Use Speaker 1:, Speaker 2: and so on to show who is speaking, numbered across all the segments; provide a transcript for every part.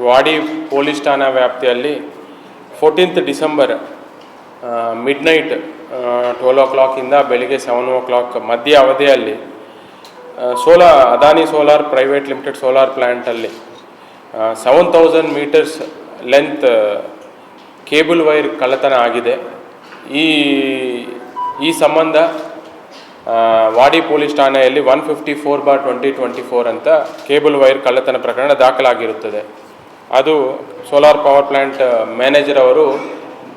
Speaker 1: ವಾಡಿ police ಠಾಣಾ ವ್ಯಾಪ್ತಿಯಲ್ಲಿ 14th December midnight 12 o'clock ಇಂದ ಬೆಳಿಗ್ಗೆ 7 o'clock ಮಧ್ಯ ಅವಧಿಯಲ್ಲಿ Adani solar private limited solar ಪ್ಲ್ಯಾಂಟಲ್ಲಿ 7000 meters ಲೆಂತ್ ಕೇಬಲ್ ವೈರ್ ಕಳ್ಳತನ ಆಗಿದೆ. ಈ ಸಂಬಂಧ ವಾಡಿ ಪೊಲೀಸ್ ಠಾಣೆಯಲ್ಲಿ 154/2024 ಅಂತ ಕೇಬಲ್ ವೈರ್ ಕಳ್ಳತನ ಪ್ರಕರಣ ದಾಖಲಾಗಿರುತ್ತದೆ. ಅದು ಸೋಲಾರ್ ಪವರ್ ಪ್ಲ್ಯಾಂಟ್ ಮ್ಯಾನೇಜರ್ ಅವರು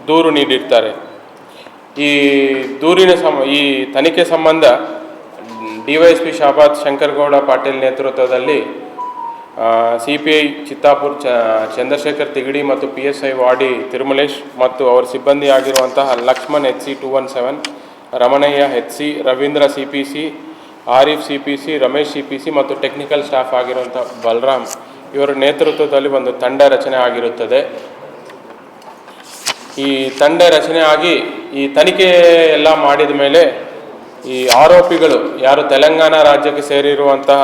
Speaker 1: ದೂರು ನೀಡಿರ್ತಾರೆ. ಈ ತನಿಖೆ ಸಂಬಂಧ DYSP ಶಾಬಾದ್ ಶಂಕರಗೌಡ ಪಾಟೀಲ್ ನೇತೃತ್ವದಲ್ಲಿ CPI ಚಿತ್ತಾಪುರ್ ಚಂದ್ರಶೇಖರ್ ತಿಗಡಿ ಮತ್ತು PSI ವಾಡಿ ತಿರುಮಲೇಶ್ ಮತ್ತು ಅವರ ಸಿಬ್ಬಂದಿ ಆಗಿರುವಂತಹ Lakshman HC 217, Ramanaiah HC, Ravindra CPC, Arif CPC, Ramesh CPC ಮತ್ತು ಟೆಕ್ನಿಕಲ್ ಸ್ಟಾಫ್ ಆಗಿರುವಂಥ ಬಲರಾಮ್ ಇವರ ನೇತೃತ್ವದಲ್ಲಿ ಒಂದು ತಂಡ ರಚನೆ ಆಗಿರುತ್ತದೆ. ಈ ತಂಡ ರಚನೆ ಆಗಿ ಈ ತನಿಖೆ ಎಲ್ಲ ಮಾಡಿದ ಮೇಲೆ ಈ ಆರೋಪಿಗಳು ಯಾರು ತೆಲಂಗಾಣ ರಾಜ್ಯಕ್ಕೆ ಸೇರಿರುವಂತಹ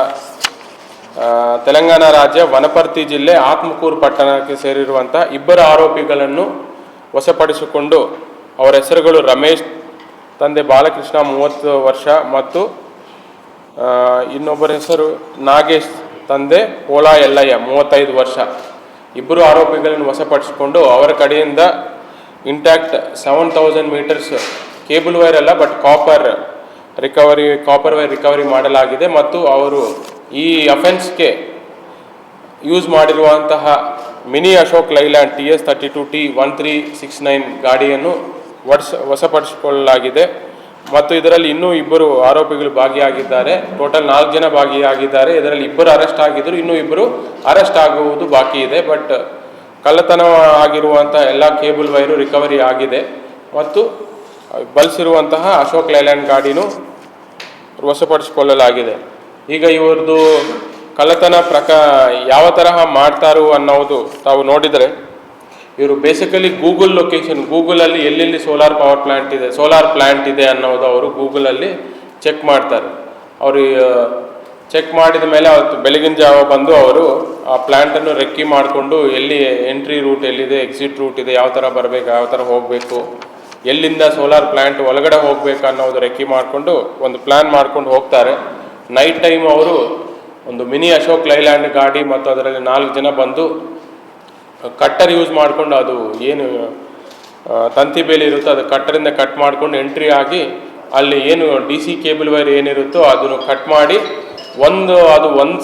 Speaker 1: ತೆಲಂಗಾಣ ರಾಜ್ಯ ವನಪರ್ತಿ ಜಿಲ್ಲೆ ಆತ್ಮಕೂರು ಪಟ್ಟಣಕ್ಕೆ ಸೇರಿರುವಂತಹ ಇಬ್ಬರು ಆರೋಪಿಗಳನ್ನು ವಶಪಡಿಸಿಕೊಂಡು ಅವರ ಹೆಸರುಗಳು ರಮೇಶ್ ತಂದೆ ಬಾಲಕೃಷ್ಣ 30 ವರ್ಷ ಮತ್ತು ಇನ್ನೊಬ್ಬರ ಹೆಸರು ನಾಗೇಶ್ ತಂದೆ ಪೋಳ ಯಲ್ಲಯ್ಯ 35 ವರ್ಷ. ಇಬ್ಬರು ಆರೋಪಿಗಳನ್ನು ವಶಪಡಿಸಿಕೊಂಡು ಅವರ ಕಡೆಯಿಂದ ಇಂಟ್ಯಾಕ್ಟ್ 7000 meters ಕೇಬಲ್ ವೈರ್ ಅಲ್ಲ ಬಟ್ ಕಾಪರ್ ವೈರ್ ರಿಕವರಿ ಮಾಡಲಾಗಿದೆ ಮತ್ತು ಅವರು ಈ ಅಫೆನ್ಸ್ಗೆ ಯೂಸ್ ಮಾಡಿರುವಂತಹ mini Ashok Leyland TS 32T 1369 ಗಾಡಿಯನ್ನು ವಶಪಡಿಸಿಕೊಳ್ಳಲಾಗಿದೆ ಮತ್ತು ಇದರಲ್ಲಿ ಇನ್ನೂ ಇಬ್ಬರು ಆರೋಪಿಗಳು ಭಾಗಿಯಾಗಿದ್ದಾರೆ. ಟೋಟಲ್ 4 ಜನ ಭಾಗಿಯಾಗಿದ್ದಾರೆ. ಇದರಲ್ಲಿ ಇಬ್ಬರು ಅರೆಸ್ಟ್ ಆಗಿದ್ದರು, ಇನ್ನೂ ಇಬ್ಬರು ಅರೆಸ್ಟ್ ಆಗುವುದು ಬಾಕಿ ಇದೆ. ಬಟ್ ಕಳ್ಳತನ ಆಗಿರುವಂತಹ ಎಲ್ಲ ಕೇಬಲ್ ವೈರು ರಿಕವರಿ ಆಗಿದೆ ಮತ್ತು ಬಳಸಿರುವಂತಹ ಅಶೋಕ್ ಲೈಲ್ಯಾಂಡ್ ಗಾಡಿನೂ ವಶಪಡಿಸಿಕೊಳ್ಳಲಾಗಿದೆ. ಈಗ ಇವ್ರದ್ದು ಕಳ್ಳತನ ಯಾವ ತರಹ ಮಾಡ್ತಾರೋ ಅನ್ನೋದು ತಾವು ನೋಡಿದರೆ, ಇವರು ಬೇಸಿಕಲಿ ಗೂಗಲಲ್ಲಿ ಎಲ್ಲೆಲ್ಲಿ ಸೋಲಾರ್ ಪ್ಲ್ಯಾಂಟ್ ಇದೆ ಅನ್ನೋದು ಅವರು ಗೂಗಲಲ್ಲಿ ಚೆಕ್ ಮಾಡ್ತಾರೆ. ಅವರು ಚೆಕ್ ಮಾಡಿದ ಮೇಲೆ ಅವತ್ತು ಬೆಳಗಿನ ಜಾವ ಬಂದು ಅವರು ಆ ಪ್ಲ್ಯಾಂಟನ್ನು ರೆಕ್ಕಿ ಮಾಡಿಕೊಂಡು ಎಲ್ಲಿ ಎಂಟ್ರಿ ರೂಟ್ ಎಲ್ಲಿದೆ, ಎಕ್ಸಿಟ್ ರೂಟ್ ಇದೆ, ಯಾವ ಥರ ಬರಬೇಕು, ಯಾವ ಥರ ಹೋಗಬೇಕು, ಎಲ್ಲಿಂದ ಸೋಲಾರ್ ಪ್ಲ್ಯಾಂಟ್ ಒಳಗಡೆ ಹೋಗಬೇಕು ಅನ್ನೋದು ರೆಕ್ಕಿ ಮಾಡಿಕೊಂಡು ಒಂದು ಪ್ಲ್ಯಾನ್ ಮಾಡ್ಕೊಂಡು ಹೋಗ್ತಾರೆ. ನೈಟ್ ಟೈಮ್ ಅವರು ಒಂದು ಮಿನಿ ಅಶೋಕ್ ಲೈಲ್ಯಾಂಡ್ ಗಾಡಿ ಮತ್ತು ಅದರಲ್ಲಿ 4 ಜನ ಬಂದು ಕಟ್ಟರ್ ಯೂಸ್ ಮಾಡಿಕೊಂಡು ಅದು ಏನು ತಂತಿ ಬೇಲಿ ಇರುತ್ತೋ ಅದು ಕಟ್ಟರಿಂದ ಕಟ್ ಮಾಡ್ಕೊಂಡು ಎಂಟ್ರಿ ಆಗಿ ಅಲ್ಲಿ ಏನು DC ಕೇಬಲ್ ವೈರ್ ಏನಿರುತ್ತೋ ಅದನ್ನು ಕಟ್ ಮಾಡಿ ಒಂದು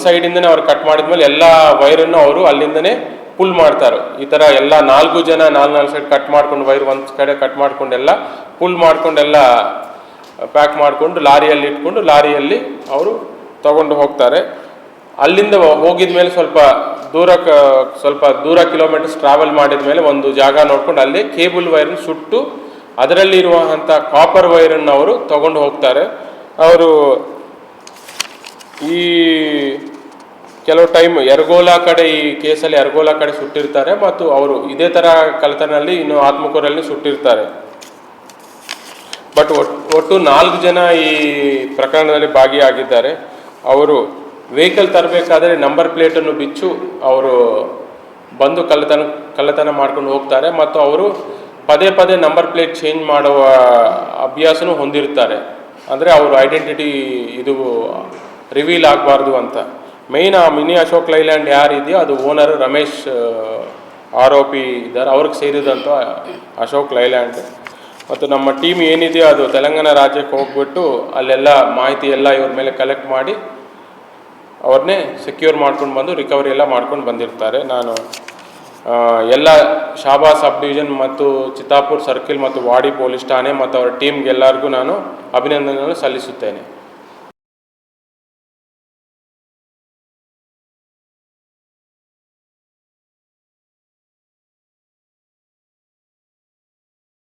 Speaker 1: ಸೈಡಿಂದನೇ ಅವ್ರು ಕಟ್ ಮಾಡಿದ್ಮೇಲೆ ಎಲ್ಲ ವೈರನ್ನು ಅವರು ಅಲ್ಲಿಂದನೇ ಪುಲ್ ಮಾಡ್ತಾರೆ. ಈ ಥರ ಎಲ್ಲ 4 ಜನ 4 ಸೈಡ್ ಕಟ್ ಮಾಡ್ಕೊಂಡು ವೈರ್ ಒಂದು ಕಡೆ ಕಟ್ ಮಾಡ್ಕೊಂಡೆಲ್ಲ ಪುಲ್ ಮಾಡ್ಕೊಂಡೆಲ್ಲ ಪ್ಯಾಕ್ ಮಾಡಿಕೊಂಡು ಲಾರಿಯಲ್ಲಿ ಇಟ್ಕೊಂಡು ಲಾರಿಯಲ್ಲಿ ಅವರು ತಗೊಂಡು ಹೋಗ್ತಾರೆ. ಅಲ್ಲಿಂದ ಹೋಗಿದ ಮೇಲೆ ಸ್ವಲ್ಪ ದೂರ ಕಿಲೋಮೀಟರ್ಸ್ ಟ್ರಾವೆಲ್ ಮಾಡಿದ ಮೇಲೆ ಒಂದು ಜಾಗ ನೋಡ್ಕೊಂಡು ಅಲ್ಲಿ ಕೇಬಲ್ ವೈರನ್ನು ಸುಟ್ಟು ಅದರಲ್ಲಿ ಇರುವಂಥ ಕಾಪರ್ ವೈರನ್ನು ಅವರು ತಗೊಂಡು ಹೋಗ್ತಾರೆ. ಅವರು ಈ ಕೆಲವು ಟೈಮ್ ಯರಗೋಲಾ ಕಡೆ ಈ ಕೇಸಲ್ಲಿ ಯರಗೋಲಾ ಕಡೆ ಸುಟ್ಟಿರ್ತಾರೆ ಮತ್ತು ಅವರು ಇದೇ ಥರ ಕಳ್ಳತನಲ್ಲಿ ಇನ್ನು ಆತ್ಮಕೂರಲ್ಲಿ ಸುಟ್ಟಿರ್ತಾರೆ. ಬಟ್ ಒಟ್ಟು 4 ಜನ ಈ ಪ್ರಕರಣದಲ್ಲಿ ಭಾಗಿಯಾಗಿದ್ದಾರೆ. ಅವರು ವೆಹಿಕಲ್ ತರಬೇಕಾದ್ರೆ ನಂಬರ್ ಪ್ಲೇಟನ್ನು ಬಿಚ್ಚು ಅವರು ಬಂದು ಕಳ್ಳತನ ಮಾಡ್ಕೊಂಡು ಹೋಗ್ತಾರೆ ಮತ್ತು ಅವರು ಪದೇ ನಂಬರ್ ಪ್ಲೇಟ್ ಚೇಂಜ್ ಮಾಡುವ ಅಭ್ಯಾಸನೂ ಹೊಂದಿರ್ತಾರೆ. ಅಂದರೆ ಅವರು ಐಡೆಂಟಿಟಿ ಇದು ರಿವೀಲ್ ಆಗಬಾರ್ದು ಅಂತ. ಮೇಯ್ನ್ ಆ ಮಿನಿ ಅಶೋಕ್ ಲೈಲ್ಯಾಂಡ್ ಯಾರಿದೆಯೋ ಅದು ಓನರ್ ರಮೇಶ್ ಆರೋಪಿ ಇದ್ದಾರೆ, ಅವ್ರಿಗೆ ಸೇರಿದಂಥ ಅಶೋಕ್ ಲೈಲ್ಯಾಂಡ್. ಮತ್ತು ನಮ್ಮ ಟೀಮ್ ಏನಿದೆಯೋ ಅದು ತೆಲಂಗಾಣ ರಾಜ್ಯಕ್ಕೆ ಹೋಗ್ಬಿಟ್ಟು ಅಲ್ಲೆಲ್ಲ ಮಾಹಿತಿ ಎಲ್ಲ ಇವ್ರ ಮೇಲೆ ಕಲೆಕ್ಟ್ ಮಾಡಿ ಅವ್ರನ್ನೇ ಸೆಕ್ಯೂರ್ ಮಾಡ್ಕೊಂಡು ಬಂದು ರಿಕವರಿ ಎಲ್ಲ ಮಾಡ್ಕೊಂಡು ಬಂದಿರ್ತಾರೆ. ನಾನು ಎಲ್ಲ ಶಾಬಾದ್ ಸಬ್ ಡಿವಿಷನ್ ಮತ್ತು ಚಿತ್ತಾಪುರ್ ಸರ್ಕಿಲ್ ಮತ್ತು ವಾಡಿ ಪೊಲೀಸ್ ಠಾಣೆ ಮತ್ತು ಅವರ ಟೀಮ್ಗೆಲ್ಲರಿಗೂ ನಾನು ಅಭಿನಂದನೆಗಳನ್ನು ಸಲ್ಲಿಸುತ್ತೇನೆ.